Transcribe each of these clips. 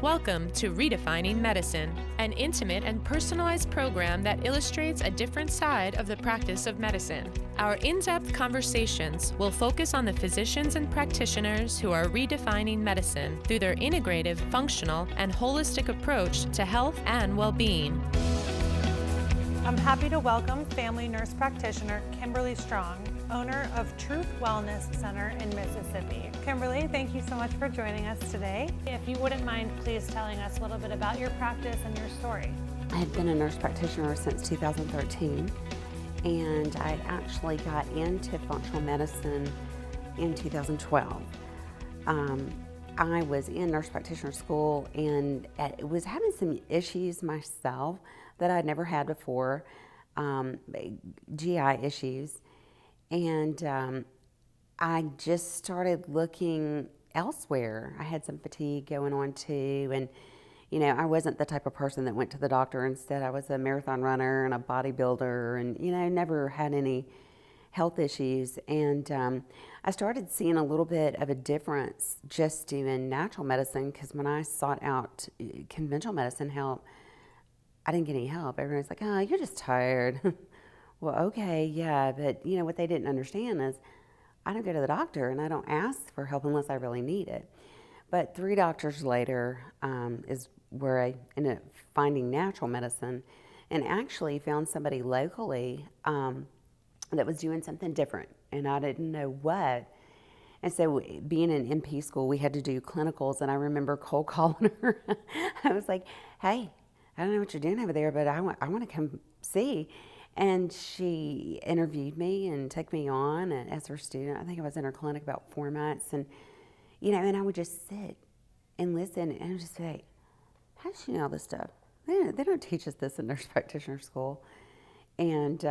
Welcome to Redefining Medicine, an intimate and personalized program that illustrates a different side of the practice of medicine. Our in-depth conversations will focus on the physicians and practitioners who are redefining medicine through their integrative, functional, and holistic approach to health and well-being. I'm happy to welcome family nurse practitioner Kimberly Strong, owner of Truth Wellness Center in Mississippi. Kimberly, thank you so much for joining us today. If you wouldn't mind, please telling us a little bit about your practice and your story. I had been a nurse practitioner since 2013, and I actually got into functional medicine in 2012. I was in nurse practitioner school and was having some issues myself that I'd never had before, GI issues. And I just started looking elsewhere. I had some fatigue going on too. And, you know, I wasn't the type of person that went to the doctor. Instead, I was a marathon runner and a bodybuilder and, you know, never had any health issues. And I started seeing a little bit of a difference just doing natural medicine, because when I sought out conventional medicine help, I didn't get any help. Everyone's like, oh, you're just tired. Well, okay, yeah, but you know what they didn't understand is I don't go to the doctor and I don't ask for help unless I really need it. But 3 doctors later is where I ended up finding natural medicine, and actually found somebody locally that was doing something different, and I didn't know what. And so being in MP school, we had to do clinicals, and I remember cold calling her. I was like, hey, I don't know what you're doing over there, but I want to come see. And she interviewed me and took me on as her student. I think I was in her clinic about 4 months. And, you know, and I would just sit and listen and just say, how does she know all this stuff? They don't teach us this in nurse practitioner school. And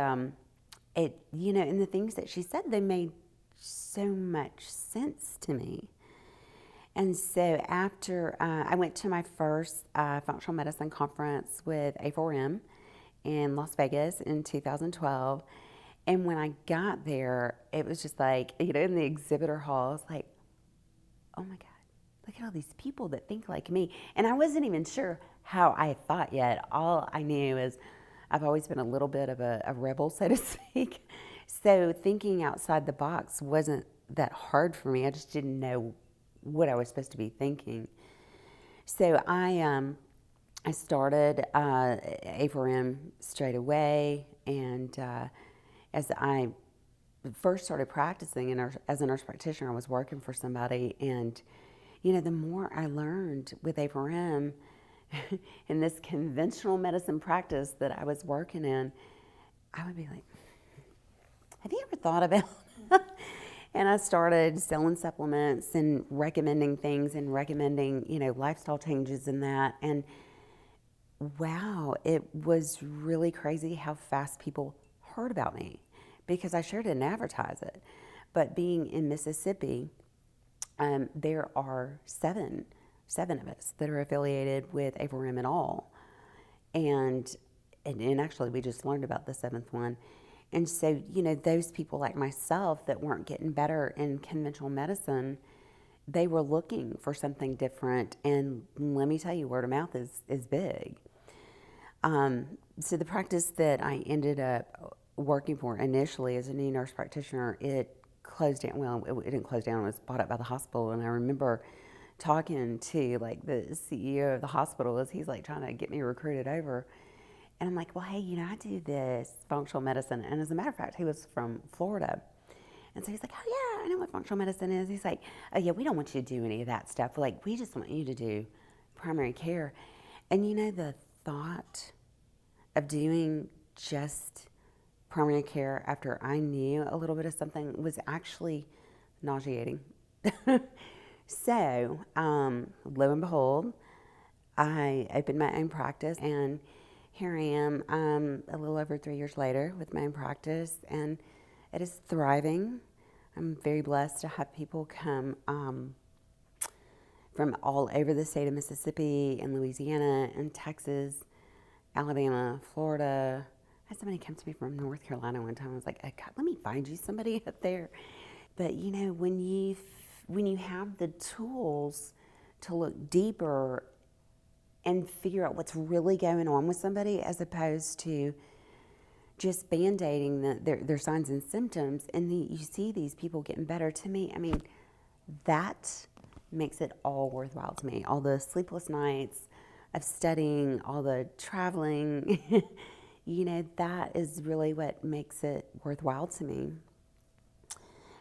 it, you know, and the things that she said, they made so much sense to me. And so after I went to my first functional medicine conference with A4M in Las Vegas in 2012. And when I got there, it was just like, you know, in the exhibitor hall, I was like, oh my God, look at all these people that think like me. And I wasn't even sure how I thought yet. All I knew is I've always been a little bit of a rebel, so to speak. So thinking outside the box wasn't that hard for me. I just didn't know what I was supposed to be thinking. So I started A4M straight away, and as I first started practicing as a nurse practitioner, I was working for somebody, and you know, the more I learned with A4M in this conventional medicine practice that I was working in, I would be like, have you ever thought about And I started selling supplements and recommending things and recommending, you know, lifestyle changes in that. And wow, it was really crazy how fast people heard about me, because I sure didn't advertise it. But being in Mississippi, there are seven of us that are affiliated with A4M at all. And actually we just learned about the 7th one. And so, you know, those people like myself that weren't getting better in conventional medicine, they were looking for something different. And let me tell you, word of mouth is big. So the practice that I ended up working for initially as a new nurse practitioner, it closed down. Well, it didn't close down. It was bought up by the hospital. And I remember talking to like the CEO of the hospital as he's like trying to get me recruited over. And I'm like, well, hey, you know, I do this functional medicine. And as a matter of fact, he was from Florida. And so he's like, oh, yeah, I know what functional medicine is. He's like, oh, yeah, we don't want you to do any of that stuff. Like, we just want you to do primary care. And, you know, the thought of doing just primary care after I knew a little bit of something was actually nauseating. So, lo and behold, I opened my own practice, and here I am a little over 3 years later with my own practice, and it is thriving. I'm very blessed to have people come from all over the state of Mississippi and Louisiana and Texas, Alabama, Florida. I had somebody come to me from North Carolina one time. I was like, oh, God, let me find you somebody up there. But you know, when you have the tools to look deeper and figure out what's really going on with somebody, as opposed to just band-aiding their signs and symptoms. And you see these people getting better. To me, I mean, that makes it all worthwhile to me. All the sleepless nights of studying, all the traveling, that is really what makes it worthwhile to me.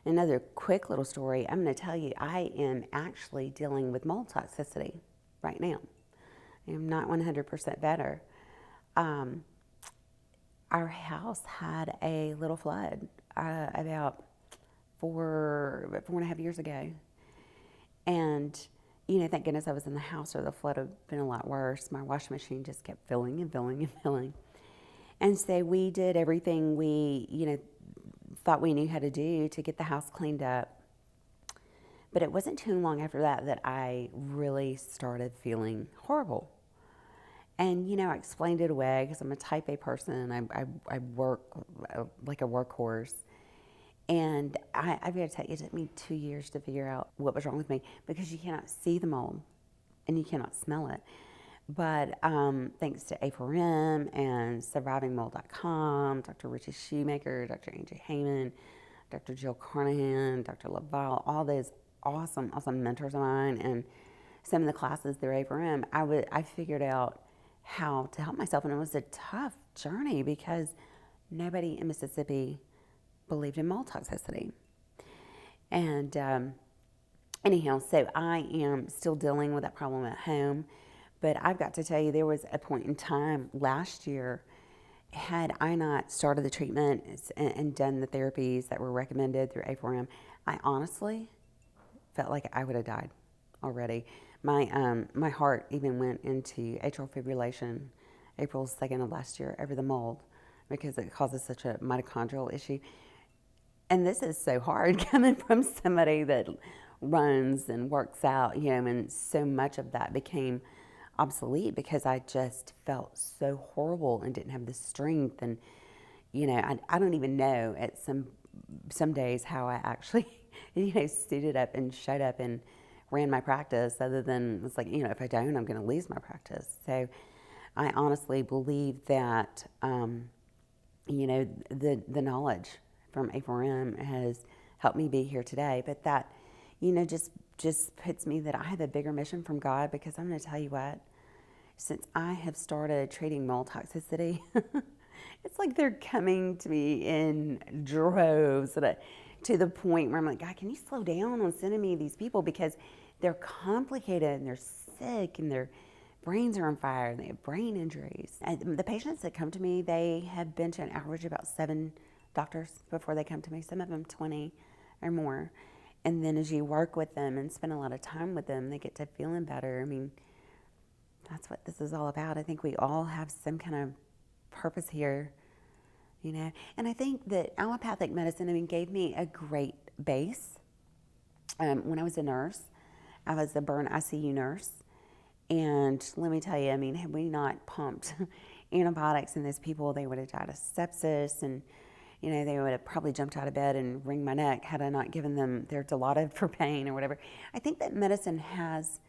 Another quick little story, I'm going to tell you, I am actually dealing with mold toxicity right now. I am not 100% better. Our house had a little flood about 4.5 years ago. And, thank goodness I was in the house, or the flood would have been a lot worse. My washing machine just kept filling and filling and filling. And so we did everything we, thought we knew how to do to get the house cleaned up. But it wasn't too long after that I really started feeling horrible. And, I explained it away because I'm a type A person. I work like a workhorse. And I've got to tell you, it took me 2 years to figure out what was wrong with me, because you cannot see the mold and you cannot smell it. But thanks to A4M and survivingmold.com, Dr. Richie Shoemaker, Dr. Angie Heyman, Dr. Jill Carnahan, Dr. LaValle, all those awesome mentors of mine, and some of the classes through A4M, I figured out how to help myself. And it was a tough journey because nobody in Mississippi believed in mold toxicity. And anyhow, so I am still dealing with that problem at home. But I've got to tell you, there was a point in time last year, had I not started the treatment and done the therapies that were recommended through A4M, I honestly felt like I would have died already. My heart even went into atrial fibrillation April 2nd of last year over the mold, because it causes such a mitochondrial issue. And this is so hard coming from somebody that runs and works out, and so much of that became obsolete because I just felt so horrible and didn't have the strength. And, I don't even know at some days how I actually, suited up and showed up and ran my practice, other than it's like, if I don't, I'm going to lose my practice. So I honestly believe that, the knowledge from A4M has helped me be here today. But that, just puts me that I have a bigger mission from God, because I'm going to tell you what, since I have started treating mold toxicity, it's like they're coming to me in droves, to the point where I'm like, God, can you slow down on sending me these people? Because they're complicated and they're sick and their brains are on fire and they have brain injuries. And the patients that come to me, they have been to an average about 7 doctors before they come to me, some of them 20 or more. And then as you work with them and spend a lot of time with them, they get to feeling better. I mean, that's what this is all about. I think we all have some kind of purpose here, And I think that allopathic medicine, gave me a great base. When I was a nurse, I was a burn ICU nurse. And let me tell you, had we not pumped antibiotics in those people, they would have died of sepsis, and they would have probably jumped out of bed and wringed my neck had I not given them their Dilaudid for pain or whatever. I think that medicine has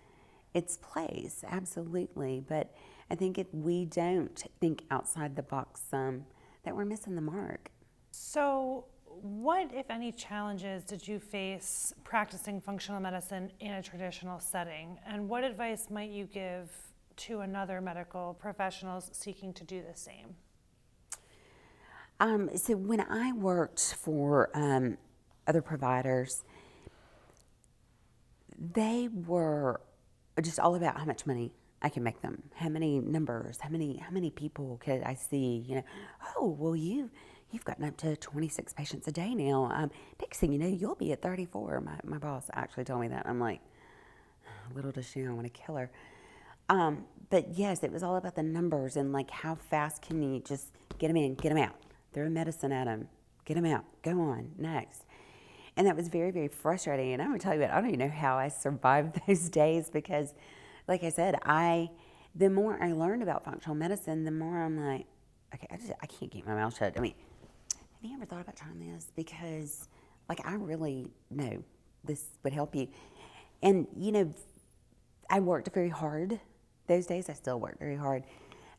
its place, absolutely. But I think if we don't think outside the box that we're missing the mark. So what, if any, challenges did you face practicing functional medicine in a traditional setting? And what advice might you give to another medical professionals seeking to do the same? So when I worked for other providers, they were just all about how much money I can make them, how many numbers, how many people could I see, oh, well, you've gotten up to 26 patients a day now. Next thing you know, you'll be at 34. My boss actually told me that. I'm like, little does she know, I want to kill her. But yes, it was all about the numbers and like how fast can you just get them in, get them out. Throw medicine at them, get them out, go on, next. And that was very, very frustrating. And I'm going to tell you what, I don't even know how I survived those days, because, like I said, the more I learned about functional medicine, the more I'm like, okay, I can't keep my mouth shut. Have you ever thought about trying this? Because, I really know this would help you. And, I worked very hard those days I still worked very hard.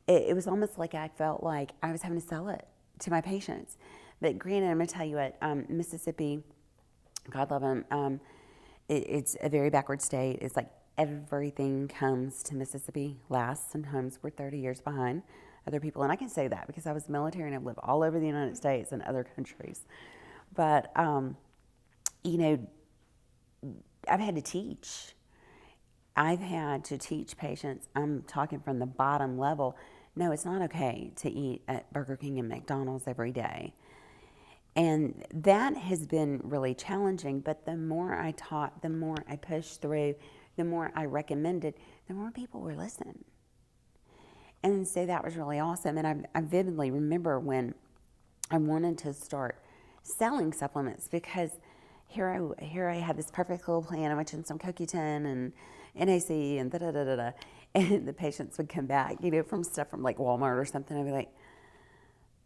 It was almost like I felt like I was having to sell it to my patients. But granted, I'm going to tell you what, Mississippi, God love them, it's a very backward state. It's like everything comes to Mississippi last. Sometimes we're 30 years behind other people. And I can say that because I was military and I've lived all over the United States and other countries. But, you know, I've had to teach. I've had to teach patients, I'm talking from the bottom level, no, it's not okay to eat at Burger King and McDonald's every day. And that has been really challenging, but the more I taught, the more I pushed through, the more I recommended, the more people were listening. And so that was really awesome. And I vividly remember when I wanted to start selling supplements, because here I had this perfect little plan. I mentioned some CoQ10 and NAC and da-da-da-da-da. And the patients would come back, you know, from stuff from like Walmart or something. I'd be like,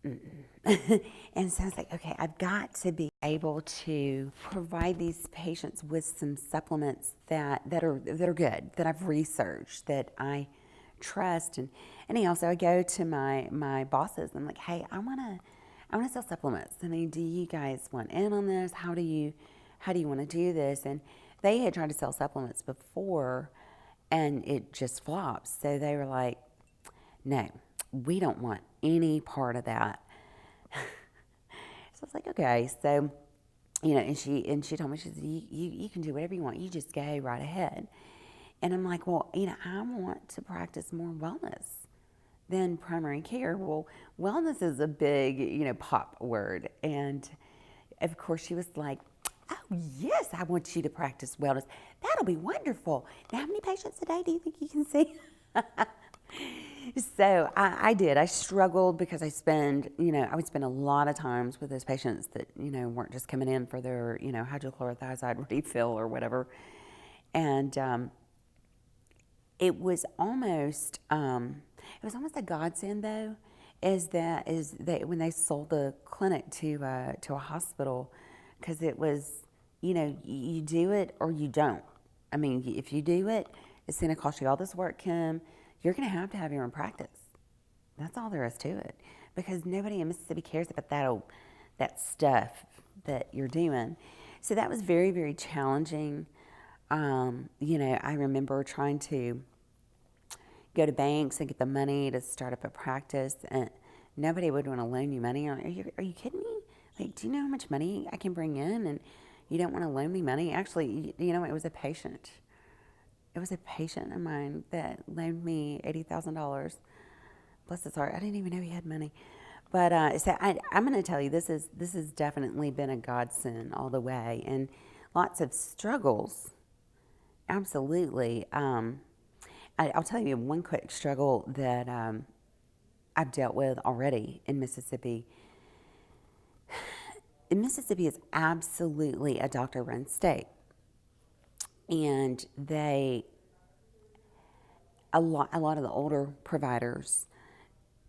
and so I was like, okay, I've got to be able to provide these patients with some supplements that are good, that I've researched, that I trust. And anyhow, so I go to my bosses. And I'm like, hey, I want to sell supplements. I mean, do you guys want in on this? How do you want to do this? And they had tried to sell supplements before, and it just flopped. So they were like, no, we don't want any part of that. So I was like, okay. So, you know, and she told me, she said, you can do whatever you want. You just go right ahead. And I'm like, well, you know, I want to practice more wellness than primary care. Well, wellness is a big, you know, pop word. And of course she was like, oh yes, I want you to practice wellness. That'll be wonderful. Now, how many patients a day do you think you can see? So I did. I struggled because I would spend a lot of times with those patients that, you know, weren't just coming in for their, you know, hydrochlorothiazide refill or whatever. And it was almost a godsend though, is that when they sold the clinic to a hospital, because it was, you know, you do it or you don't. I mean, if you do it, it's going to cost you all this work, Kim. You're going to have your own practice. That's all there is to it, because nobody in Mississippi cares about that stuff that you're doing. So that was very, very challenging. You know, I remember trying to go to banks and get the money to start up a practice, and nobody would want to loan you money. Are you kidding me? Like, do you know how much money I can bring in, and you don't want to loan me money? Actually, you know, it was a patient. It was a patient of mine that loaned me $80,000. Bless his heart. I didn't even know he had money. But so I'm going to tell you, this has definitely been a godsend all the way, and lots of struggles. Absolutely. I'll tell you one quick struggle that I've dealt with already in Mississippi. Mississippi is absolutely a doctor-run state. And a lot of the older providers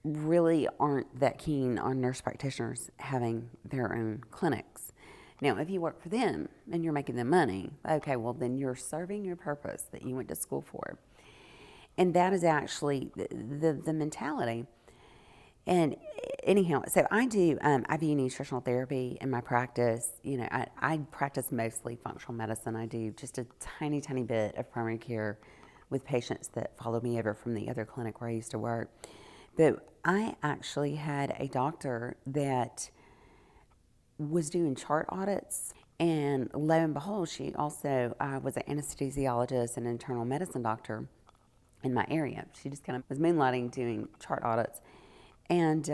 really aren't that keen on nurse practitioners having their own clinics. Now, if you work for them and you're making them money, okay, well then you're serving your purpose that you went to school for. And that is actually the mentality. And anyhow, so I do IV nutritional therapy in my practice. You know, I practice mostly functional medicine. I do just a tiny, tiny bit of primary care with patients that follow me over from the other clinic where I used to work. But I actually had a doctor that was doing chart audits, and lo and behold, she also was an anesthesiologist and internal medicine doctor in my area. She just kind of was moonlighting doing chart audits. And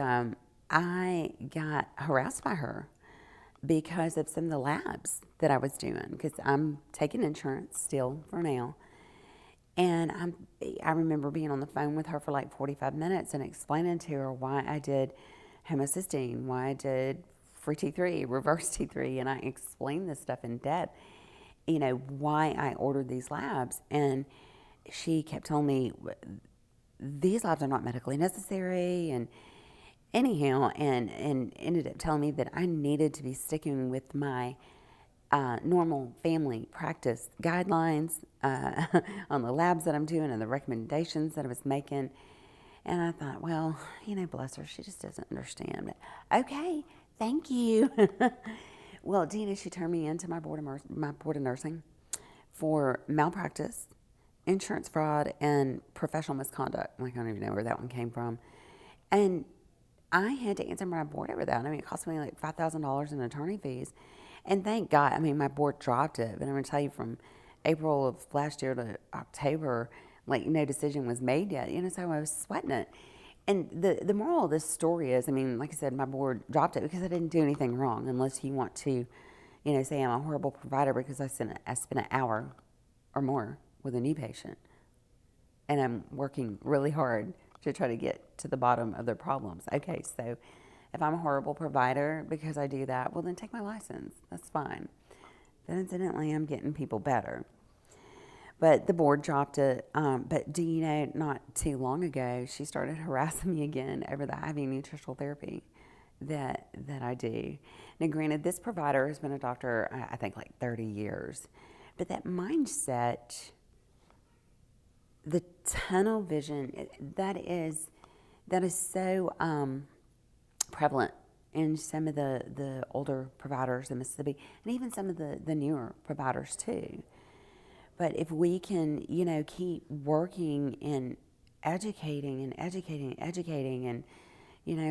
I got harassed by her because of some of the labs that I was doing, because I'm taking insurance still for now. And I remember being on the phone with her for like 45 minutes and explaining to her why I did homocysteine, why I did free T3, reverse T3, and I explained this stuff in depth, you know, why I ordered these labs. And she kept telling me, these labs are not medically necessary, and anyhow, and ended up telling me that I needed to be sticking with my normal family practice guidelines on the labs that I'm doing and the recommendations that I was making. And I thought, well, bless her, she just doesn't understand. Okay, thank you. Well, Dina, she turned me into my board of nursing for malpractice, insurance fraud, and professional misconduct. I don't even know where that one came from. And I had to answer my board over that. It cost me like $5,000 in attorney fees. And thank God, my board dropped it. But I'm going to tell you, from April of last year to October, no decision was made yet. So I was sweating it. And the moral of this story is, like I said, my board dropped it because I didn't do anything wrong, unless you want to, say I'm a horrible provider because I spent an hour or more with a new patient. And I'm working really hard to try to get to the bottom of their problems. Okay, so if I'm a horrible provider because I do that, well, then take my license. That's fine. But incidentally, I'm getting people better. But the board dropped it. But do you know, not too long ago, she started harassing me again over the IV nutritional therapy that I do. Now, granted, this provider has been a doctor, I think, like 30 years. But that mindset, the tunnel vision, that is so prevalent in some of the older providers in Mississippi, and even some of the newer providers too. But if we can, keep working and educating and,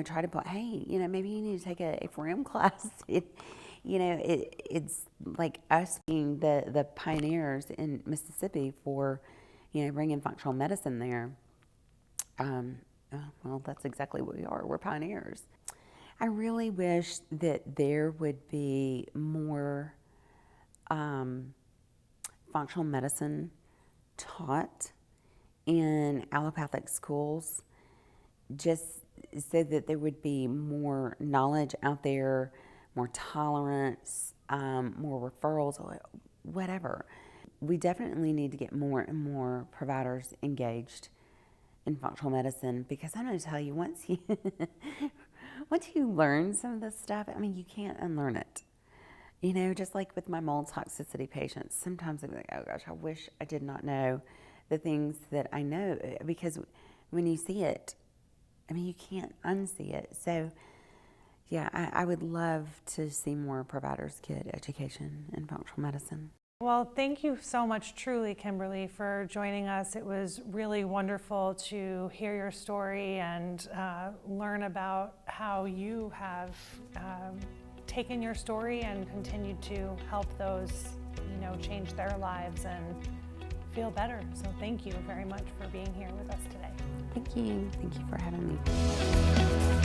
try to put, hey, maybe you need to take a FRM class. It's like us being the pioneers in Mississippi for, bringing functional medicine there. Well, that's exactly what we are. We're pioneers. I really wish that there would be more functional medicine taught in allopathic schools, just so that there would be more knowledge out there, more tolerance, more referrals, whatever. We definitely need to get more and more providers engaged in functional medicine, because I'm going to tell you, once you learn some of this stuff, you can't unlearn it. Just like with my mold toxicity patients, sometimes I'm like, oh gosh, I wish I did not know the things that I know, because when you see it, you can't unsee it. So yeah, I would love to see more providers get education in functional medicine. Well, thank you so much, truly, Kimberly, for joining us. It was really wonderful to hear your story and learn about how you have taken your story and continued to help those, change their lives and feel better. So thank you very much for being here with us today. Thank you. Thank you for having me.